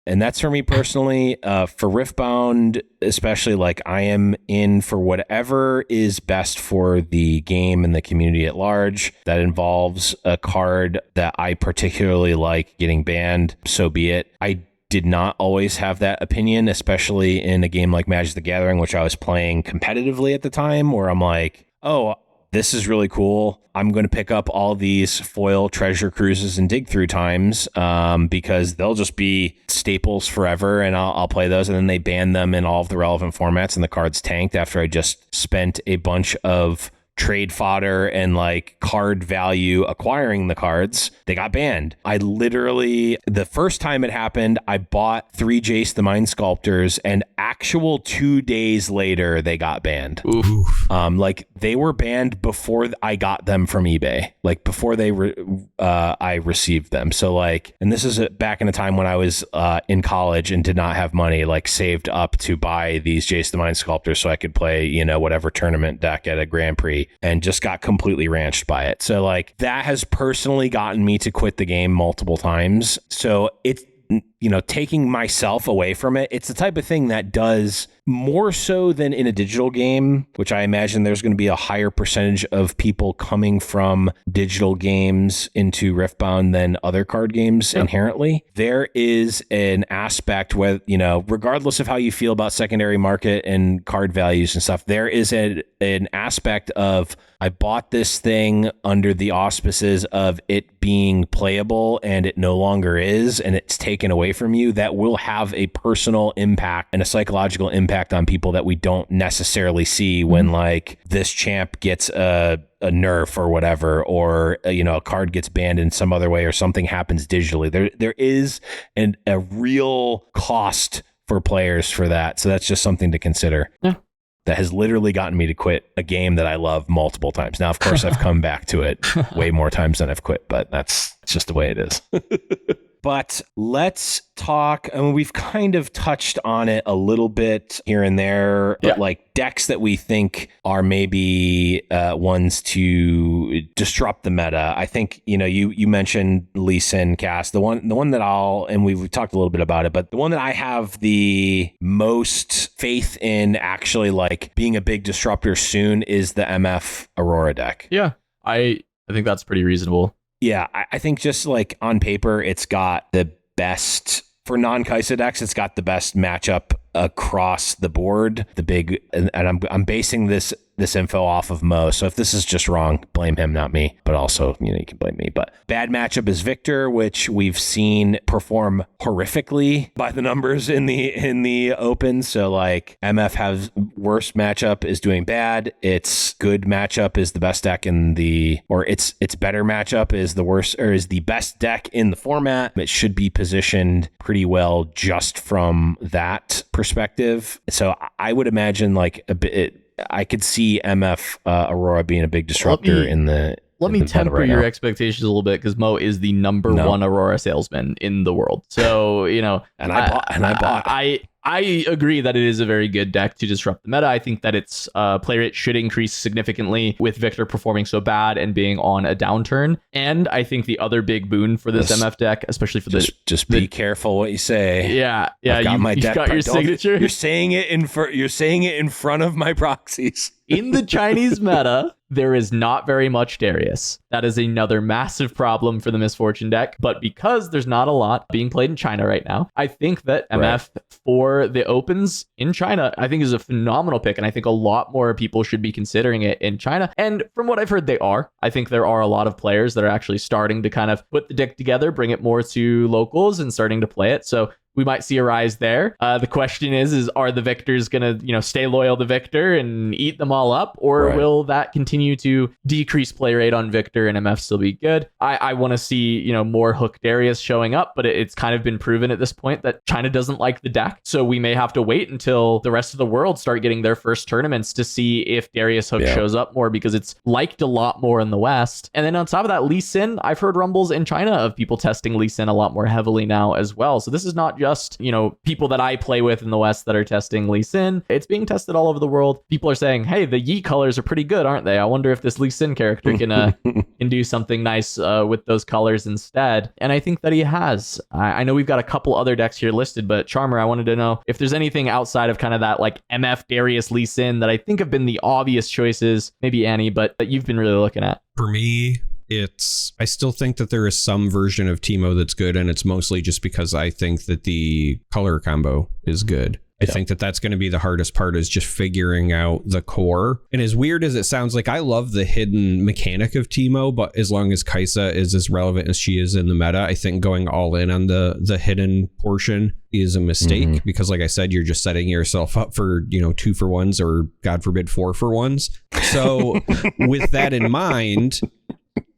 And that's for me personally. For Riftbound, especially, like I am in for whatever is best for the game and the community at large. That involves a card that I particularly like getting banned, so be it. I did not always have that opinion, especially in a game like Magic the Gathering, which I was playing competitively at the time, where I'm like, oh, this is really cool. I'm going to pick up all these foil treasure cruises and dig through times because they'll just be staples forever, and I'll play those. And then they ban them in all of the relevant formats, and the cards tanked after I just spent a bunch of trade fodder and like card value acquiring the cards. They got banned. I literally, the first time it happened, I bought 3 Jace the Mind Sculptors, and actual 2 days later they got banned. Like they were banned before I got them from eBay, like before I received them. So like, and this is back in a time when I was in college and did not have money, like saved up to buy these Jace the Mind Sculptors so I could play, whatever tournament deck at a Grand Prix, and just got completely ranched by it. So like that has personally gotten me to quit the game multiple times. So it's, taking myself away from it. It's the type of thing that does more so than in a digital game, which I imagine there's going to be a higher percentage of people coming from digital games into Riftbound than other card games inherently. There is an aspect where, regardless of how you feel about secondary market and card values and stuff, there is an aspect of, I bought this thing under the auspices of it being playable and it no longer is, and it's taken away away from you that will have a personal impact and a psychological impact on people that we don't necessarily see when like this champ gets a nerf or whatever, or a card gets banned in some other way, or something happens digitally. There is a real cost for players for that. So that's just something to consider. Yeah. That has literally gotten me to quit a game that I love multiple times. Now, of course, I've come back to it way more times than I've quit, but it's just the way it is. But let's talk. I mean, we've kind of touched on it a little bit here and there, but like decks that we think are maybe ones to disrupt the meta. I think, you mentioned Lee Sin, Cass, the one that and we've talked a little bit about it, but the one that I have the most faith in actually like being a big disruptor soon is the MF Aurora deck. Yeah, I think that's pretty reasonable. Yeah, I think just like on paper, it's got the best for non-Kai'Sa decks. It's got the best matchup across the board. And I'm basing this info off of Mo. So if this is just wrong, blame him, not me. But also, you can blame me. But bad matchup is Victor, which we've seen perform horrifically by the numbers in the Open. So like MF has worst matchup is doing bad. Its good matchup is the best deck its better matchup is the worst, or is the best deck in the format. It should be positioned pretty well just from that perspective. So I would imagine like I could see MF Aurora being a big disruptor Let me temper your expectations a little bit, because Mo is the number one Aurora salesman in the world. So, I agree that it is a very good deck to disrupt the meta. I think that its play rate should increase significantly with Victor performing so bad and being on a downturn. And I think the other big boon for this MF deck, especially for just be careful what you say. Yeah. You've got your signature. You're saying it in front of my proxies. In the Chinese meta, there is not very much Darius. That is another massive problem for the Misfortune deck. But because there's not a lot being played in China right now, I think that MF for the Opens in China, I think is a phenomenal pick. And I think a lot more people should be considering it in China. And from what I've heard, they are. I think there are a lot of players that are actually starting to kind of put the deck together, bring it more to locals and starting to play it. So we might see a rise there. The question is are the Victors going to, stay loyal to Victor and eat them all up? Or will that continue to decrease play rate on Victor and MF still be good? I want to see, more Hook Darius showing up, but it's kind of been proven at this point that China doesn't like the deck. So we may have to wait until the rest of the world start getting their first tournaments to see if Darius Hook shows up more, because it's liked a lot more in the West. And then on top of that, Lee Sin, I've heard rumbles in China of people testing Lee Sin a lot more heavily now as well. So this is not just, people that I play with in the West that are testing Lee Sin. It's being tested all over the world. People are saying, hey, the Yi colors are pretty good, aren't they? I wonder if this Lee Sin character can do something nice with those colors instead. And I think that he has. I know we've got a couple other decks here listed, but Charmer, I wanted to know if there's anything outside of kind of that like MF Darius Lee Sin that I think have been the obvious choices, maybe Annie, but that you've been really looking at. For me, I still think that there is some version of Teemo that's good, and it's mostly just because I think that the color combo is good. I think that that's going to be the hardest part, is just figuring out the core. And as weird as it sounds, like I love the hidden mechanic of Teemo, but as long as Kai'Sa is as relevant as she is in the meta, I think going all in on the hidden portion is a mistake, because like I said, you're just setting yourself up for, 2-for-1s or God forbid 4-for-1s. So with that in mind,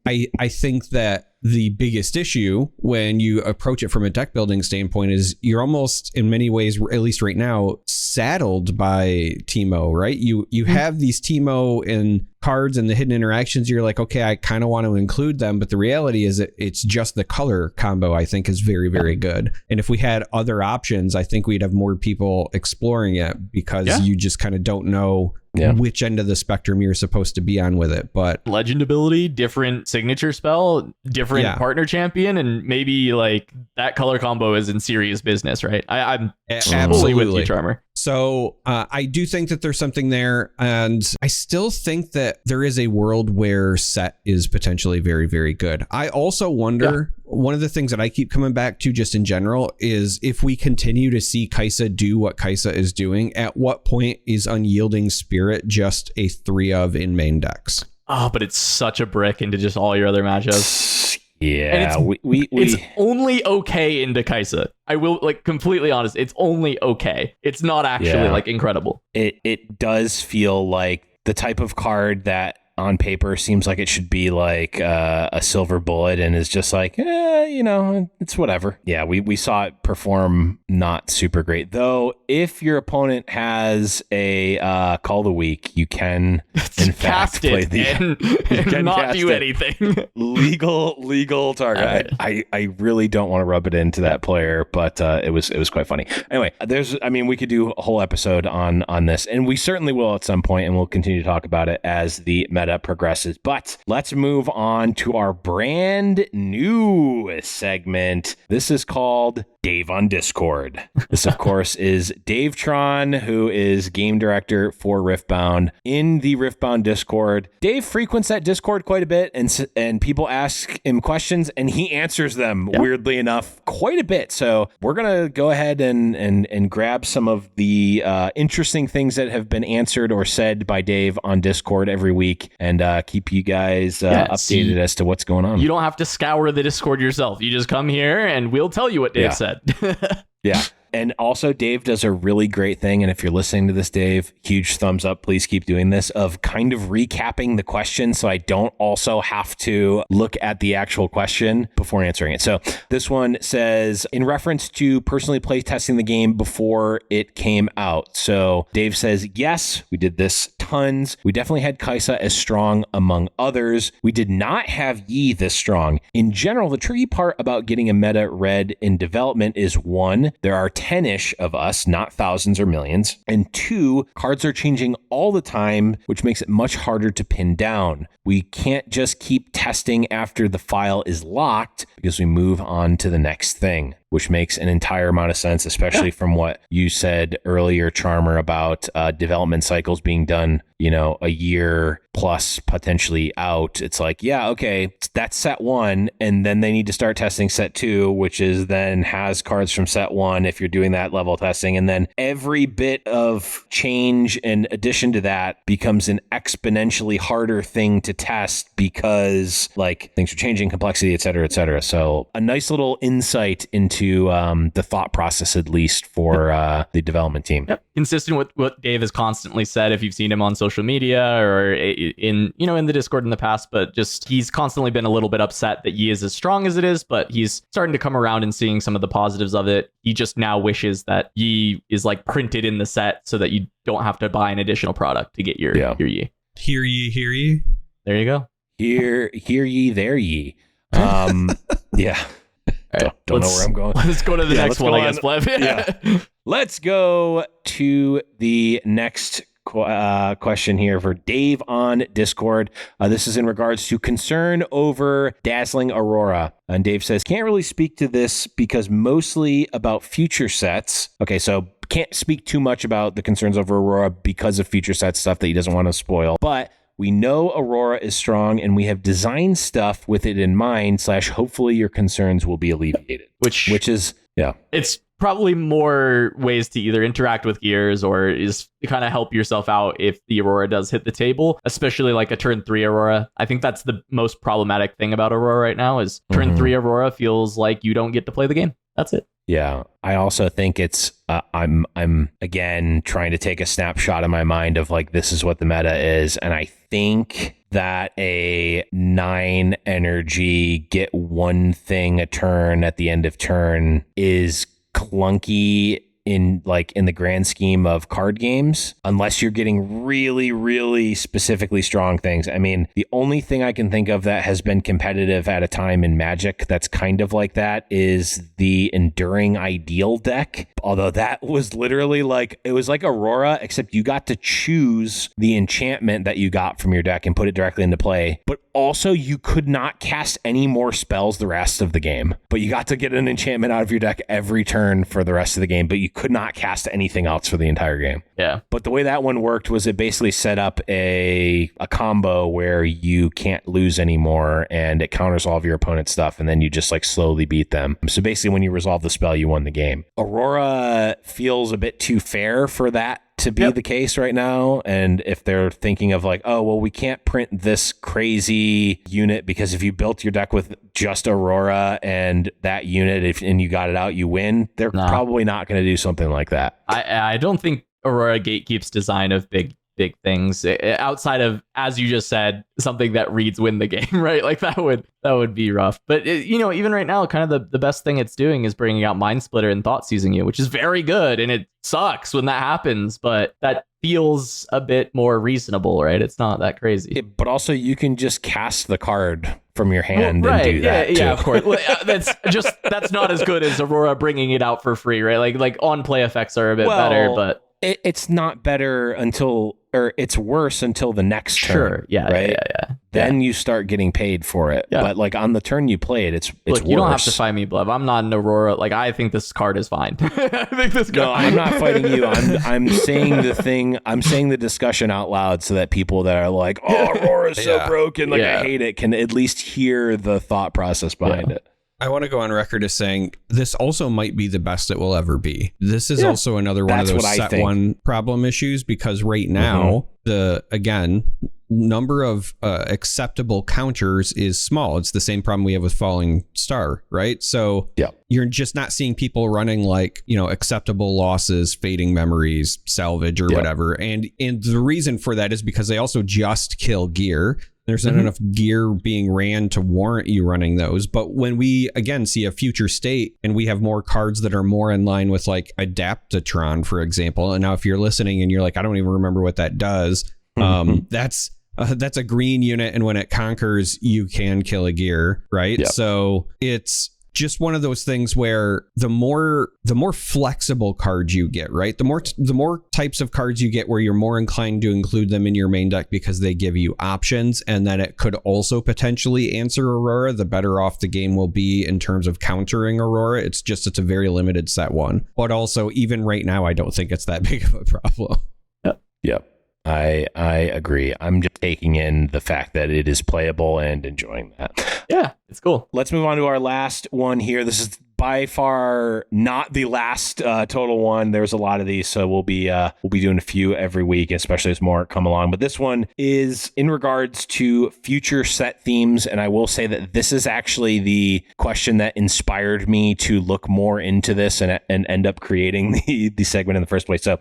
I think that the biggest issue when you approach it from a deck building standpoint is you're almost in many ways, at least right now, saddled by Teemo, right? You have these Teemo and cards and the hidden interactions. You're like, okay, I kind of want to include them, but the reality is that it's just the color combo I think is very, very good. And if we had other options, I think we'd have more people exploring it, because you just kind of don't know which end of the spectrum you're supposed to be on with it. But legend ability, different signature spell, different partner champion, and maybe like that color combo is in serious business, right? I'm absolutely with you, Charmer. So I do think that there's something there, and I still think that there is a world where Set is potentially very, very good. I also wonder, one of the things that I keep coming back to just in general is if we continue to see Kai'Sa do what Kai'Sa is doing, at what point is Unyielding Spirit just a 3 of in main decks? Oh, but it's such a brick into just all your other matchups. Yeah, it's only okay into Kaisa. I will, like, completely honest. It's only okay. It's not actually like incredible. It does feel like the type of card that on paper seems like it should be like a silver bullet and is just like, it's whatever. Yeah, we saw it perform not super great. Though, if your opponent has a Call of the Week, you can, in fact, play and not do anything. Legal target. I really don't want to rub it into that player, but it was quite funny. Anyway, we could do a whole episode on this, and we certainly will at some point, and we'll continue to talk about it as the meta progresses. But let's move on to our brand new segment. This is called Dave on Discord. This, of course, is Dave Tron, who is game director for Riftbound in the Riftbound Discord. Dave frequents that Discord quite a bit, and people ask him questions, and he answers them, weirdly enough, quite a bit. So we're going to go ahead and grab some of the interesting things that have been answered or said by Dave on Discord every week, and keep you guys updated as to what's going on. You don't have to scour the Discord yourself. You just come here and we'll tell you what Dave said. Yeah. And also, Dave does a really great thing. And if you're listening to this, Dave, huge thumbs up. Please keep doing this, of kind of recapping the question so I don't also have to look at the actual question before answering it. So this one says, in reference to personally play testing the game before it came out. So Dave says, yes, we did this tons. We definitely had Kaisa as strong among others. We did not have Yi this strong. In general, the tricky part about getting a meta read in development is, one, there are 10-ish of us, not thousands or millions. And two, cards are changing all the time, which makes it much harder to pin down. We can't just keep testing after the file is locked because we move on to the next thing, which makes an entire amount of sense, especially from what you said earlier, Charmer, about development cycles being done, a year plus potentially out. It's like, yeah, okay, that's set one. And then they need to start testing set two, which is then has cards from set one if you're doing that level testing. And then every bit of change and addition to that becomes an exponentially harder thing to test because like things are changing, complexity, et cetera, et cetera. So a nice little insight into the thought process, at least for the development team. Yep. Consistent with what Dave has constantly said, if you've seen him on social media or in the Discord in the past, but just he's constantly been a little bit upset that Yi is as strong as it is, but he's starting to come around and seeing some of the positives of it. He just now wishes that Yi is like printed in the set so that you don't have to buy an additional product to get your Yi. Hear ye. There you go. Hear ye, there ye. Yeah. Right, don't know where I'm going. Let's go to the next one, I guess, Flev. Yeah. Let's go to the next question here for Dave on Discord. This is in regards to concern over dazzling Aurora. And Dave says, can't really speak to this because mostly about future sets. Okay, so can't speak too much about the concerns over Aurora because of future set stuff that he doesn't want to spoil. But we know Aurora is strong and we have designed stuff with it in mind, / hopefully your concerns will be alleviated. Which is, yeah. It's probably more ways to either interact with gears or is to kind of help yourself out if the Aurora does hit the table, especially like a turn 3 Aurora. I think that's the most problematic thing about Aurora right now is turn 3 Aurora feels like you don't get to play the game. That's it. Yeah, I also think it's I'm again trying to take a snapshot in my mind of like this is what the meta is, and I think that a 9 energy get one thing a turn at the end of turn is clunky in the grand scheme of card games, unless you're getting really, really specifically strong things. I mean, the only thing I can think of that has been competitive at a time in Magic that's kind of like that is the Enduring Ideal deck. Although that was literally it was like Aurora, except you got to choose the enchantment that you got from your deck and put it directly into play. But also you could not cast any more spells the rest of the game. But you got to get an enchantment out of your deck every turn for the rest of the game, but you could not cast anything else for the entire game. Yeah. But the way that one worked was it basically set up a combo where you can't lose anymore and it counters all of your opponent's stuff and then you just slowly beat them. So basically when you resolve the spell, you won the game. Aurora feels a bit too fair for that to be the case right now. And if they're thinking of like, oh, well, we can't print this crazy unit because if you built your deck with just Aurora and that unit, and you got it out, you win, they're probably not going to do something like that. I don't think Aurora gatekeeps design of big things outside of, as you just said, something that reads win the game, right? Like that would be rough. But even right now, kind of the best thing it's doing is bringing out Mind Splitter and Thought Seizing You, which is very good, and it sucks when that happens, but that feels a bit more reasonable, right? It's not that crazy. But also, you can just cast the card from your hand and do that. Yeah, of course. That's not as good as Aurora bringing it out for free, right? Like on play effects are a bit better, but it's not better or it's worse until the next turn. Yeah, right? Yeah. Then you start getting paid for it. Yeah. But like on the turn you play it, it's worse. You don't have to fight me, Blev. I'm not an Aurora. Like, I think this card is fine. No, I'm not fighting you. I'm saying the thing. I'm saying the discussion out loud so that people that are like, oh, Aurora's so broken, like I hate it, can at least hear the thought process behind it. I want to go on record as saying this also might be the best it will ever be. This is also another one of those set one problem issues, because right now, the number of acceptable counters is small. It's the same problem we have with Falling Star, right? So you're just not seeing people running like, acceptable losses, Fading Memories, Salvage, or whatever. And the reason for that is because they also just kill gear. There's not enough gear being ran to warrant you running those. But when we, again, see a future state and we have more cards that are more in line with like Adaptatron, for example. And now if you're listening and you're like, I don't even remember what that does. That's a green unit. And when it conquers, you can kill a gear, right? Yep. So it's just one of those things where the more flexible cards you get, right? The more types of cards you get where you're more inclined to include them in your main deck because they give you options, and then it could also potentially answer Aurora, the better off the game will be in terms of countering Aurora. It's a very limited set one. But also, even right now, I don't think it's that big of a problem. Yep. I agree. I'm just taking in the fact that it is playable and enjoying that. Yeah, it's cool. Let's move on to our last one here. This is by far not the last total one. There's a lot of these, so we'll be doing a few every week, especially as more come along. But this one is in regards to future set themes, and I will say that this is actually the question that inspired me to look more into this and end up creating the segment in the first place. So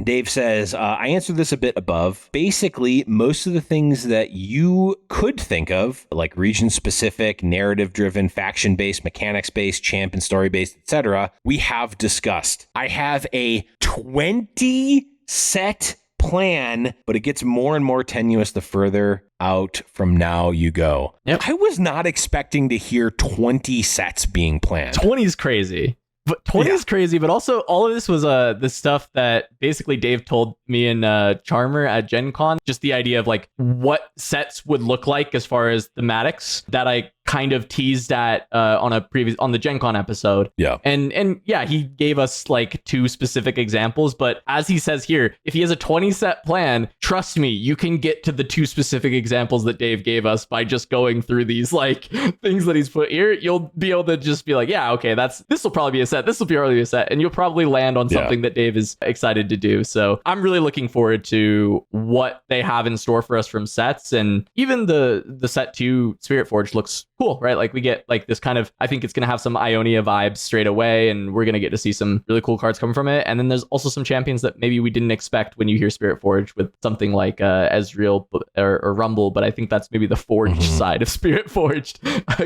Dave says, I answered this a bit above. Basically, most of the things that you could think of, like region-specific, narrative-driven, faction-based, mechanics-based, champ and story-based, etc., we have discussed. I have a 20 set plan, but it gets more and more tenuous the further out from now you go. Yep. I was not expecting to hear 20 sets being planned. 20 is crazy. But 20 is crazy, but also all of this was the stuff that basically Dave told me and Charmer at Gen Con. Just the idea of like what sets would look like as far as thematics that I kind of teased at on the Gen Con episode. Yeah. And yeah, he gave us like 2 specific examples, but as he says here, if he has a 20 set plan, trust me, you can get to the 2 specific examples that Dave gave us by just going through these like things that he's put here. You'll be able to just be like, yeah, okay, this will probably be a set. This will probably be a set. And you'll probably land on something that Dave is excited to do. So I'm really looking forward to what they have in store for us from sets. And even the set 2 Spirit Forge looks cool, right? Like we get like this kind of, I think it's going to have some Ionia vibes straight away, and we're going to get to see some really cool cards coming from it. And then there's also some champions that maybe we didn't expect when you hear Spirit Forge, with something like Ezreal or Rumble, but I think that's maybe the Forged side of Spirit Forged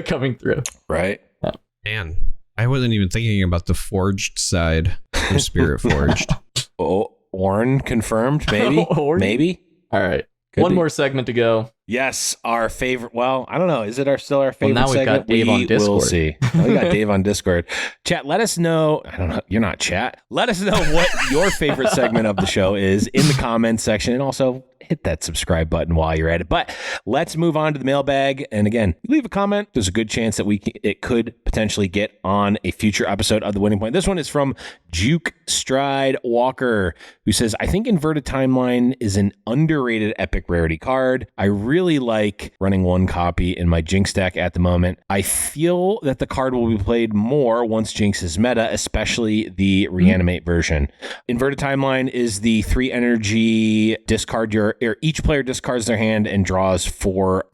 coming through. Right. Yeah. Man, I wasn't even thinking about the Forged side of Spirit Forged. Ornn confirmed, maybe? Maybe? All right. One more segment to go. Yes, our favorite. Well, I don't know. Is it still our favorite now we've segment? Got Dave on Discord. We'll see. We got Dave on Discord. Chat, let us know. I don't know. You're not chat. Let us know what your favorite segment of the show is in the comments section. And also hit that subscribe button while you're at it. But let's move on to the mailbag. And again, leave a comment. There's a good chance that it could potentially get on a future episode of The Winning Point. This one is from Juke Stride Walker, who says, I think Inverted Timeline is an underrated epic rarity card. I really like running one copy in my Jinx deck at the moment. I feel that the card will be played more once Jinx is meta, especially the reanimate version. Inverted Timeline is the 3 energy discard each player discards their hand and draws 4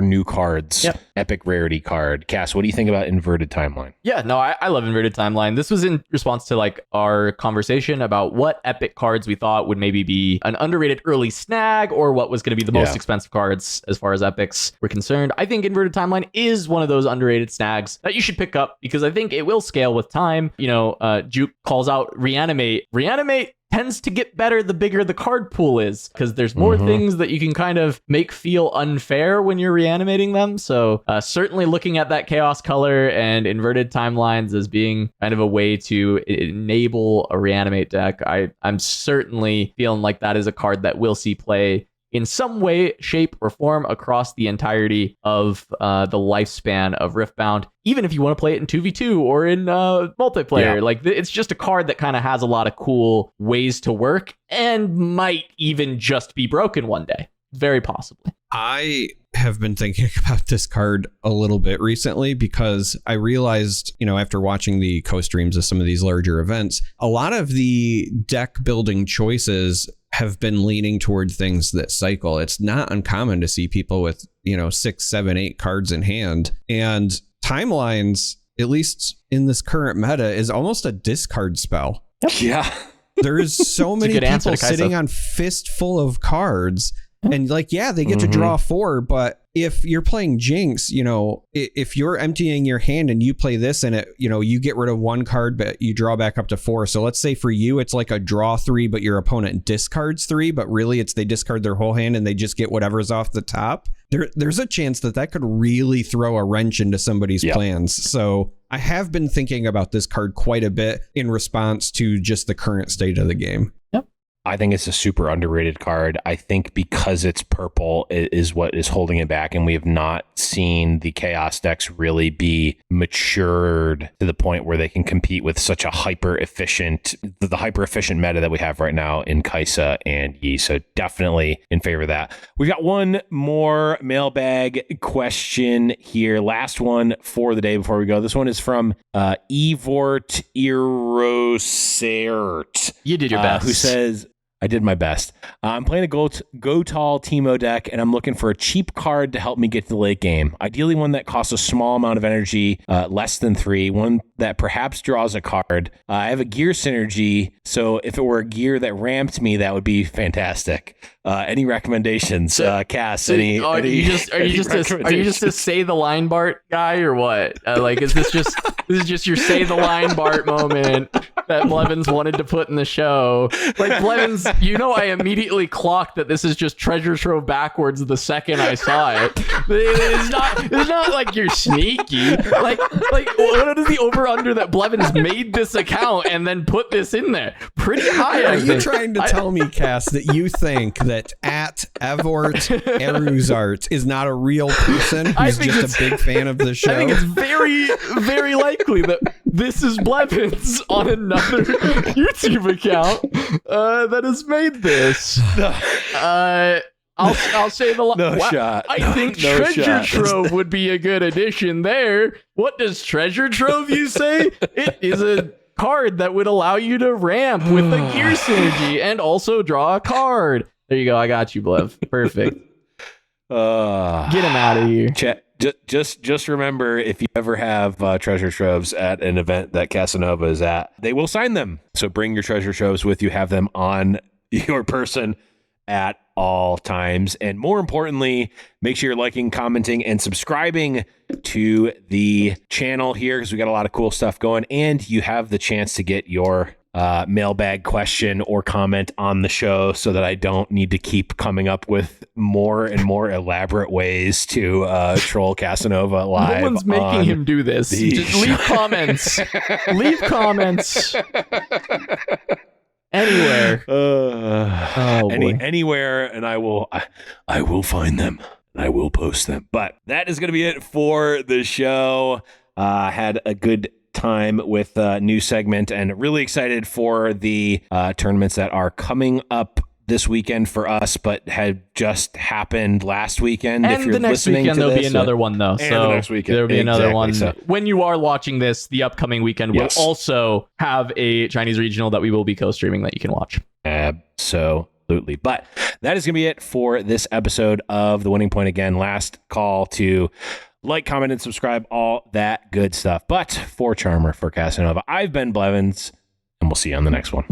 new cards. Yep. Epic rarity card. Cass, what do you think about Inverted Timeline? Yeah, no, I love Inverted Timeline. This was in response to like our conversation about what epic cards we thought would maybe be an underrated early snag or what was going to be the most expensive cards as far as epics were concerned. I think Inverted Timeline is one of those underrated snags that you should pick up because I think it will scale with time. You know, Juke calls out Reanimate. Reanimate tends to get better the bigger the card pool is because there's more things that you can kind of make feel unfair when you're reanimating them. So certainly looking at that chaos color and Inverted Timelines as being kind of a way to enable a reanimate deck, I'm certainly feeling like that is a card that will see play in some way, shape, or form across the entirety of the lifespan of Riftbound, even if you want to play it in 2v2 or in multiplayer. Like, it's just a card that kind of has a lot of cool ways to work and might even just be broken one day. Very possibly. I have been thinking about this card a little bit recently because I realized, you know, after watching the co-streams of some of these larger events, a lot of the deck building choices have been leaning toward things that cycle. It's not uncommon to see people with, you know, 6, 7, 8 cards in hand. And Timelines, at least in this current meta, is almost a discard spell. Yeah. There's so many people sitting on fistful of cards. And like, yeah, they get to draw 4, but if you're playing Jinx, you know, if you're emptying your hand and you play this and it, you know, you get rid of 1 card, but you draw back up to 4. So let's say for you, it's like a draw 3, but your opponent discards 3, but really it's they discard their whole hand and they just get whatever's off the top. There's a chance that could really throw a wrench into somebody's plans. So I have been thinking about this card quite a bit in response to just the current state of the game. I think it's a super underrated card. I think because it's purple is what is holding it back, and we have not seen the Chaos decks really be matured to the point where they can compete with such a hyper-efficient meta that we have right now in Kai'Sa and Yi. So definitely in favor of that. We've got one more mailbag question here. Last one for the day before we go. This one is from Evort Erosert. You did your best. Who says, I did my best. I'm playing a Go Tall Teemo deck, and I'm looking for a cheap card to help me get to the late game. Ideally one that costs a small amount of energy, less than 3, one that perhaps draws a card. I have a gear synergy, so if it were a gear that ramped me, that would be fantastic. Any recommendations, Cass? Are you just a say the line Bart guy or what? Like, is this just your say the line Bart moment that Blevins wanted to put in the show? Like, Blevins, you know, I immediately clocked that this is just Treasure Trove backwards the second I saw it. It's not like you're sneaky. Like what is the over under that Blevins made this account and then put this in there? Pretty high. Are you trying to tell me, Cass, that you think that at Evort Erosert is not a real person who's just a big fan of the show? I think it's very, very likely that this is Blevins on another YouTube account that has made this. I'll say the shot. I think Treasure Trove would be a good addition there. What does Treasure Trove you say? It is a card that would allow you to ramp with a gear synergy and also draw a card. There you go. I got you, Blev. Perfect. Get him out of here. Just remember, if you ever have treasure troves at an event that Casanova is at, they will sign them. So bring your treasure troves with you. Have them on your person at all times. And more importantly, make sure you're liking, commenting, and subscribing to the channel here because we got a lot of cool stuff going. And you have the chance to get your mailbag question or comment on the show so that I don't need to keep coming up with more and more elaborate ways to troll Casanova live. No one's making him do this. Just leave comments. Leave comments. anywhere. Oh, boy. Anywhere, and I will find them. I will post them. But that is going to be it for the show. Had a good time with a new segment and really excited for the tournaments that are coming up this weekend for us, but had just happened last weekend. And if you're the next listening weekend, to there'll this, be another one, though. And so the next weekend. there'll be another Exactly, one. so. When you are watching this, the upcoming weekend will also have a Chinese regional that we will be co-streaming that you can watch. Absolutely. But that is going to be it for this episode of The Winning Point. Again, last call to like, comment, and subscribe, all that good stuff. But for Charmer, for Casanova, I've been Blevins, and we'll see you on the next one.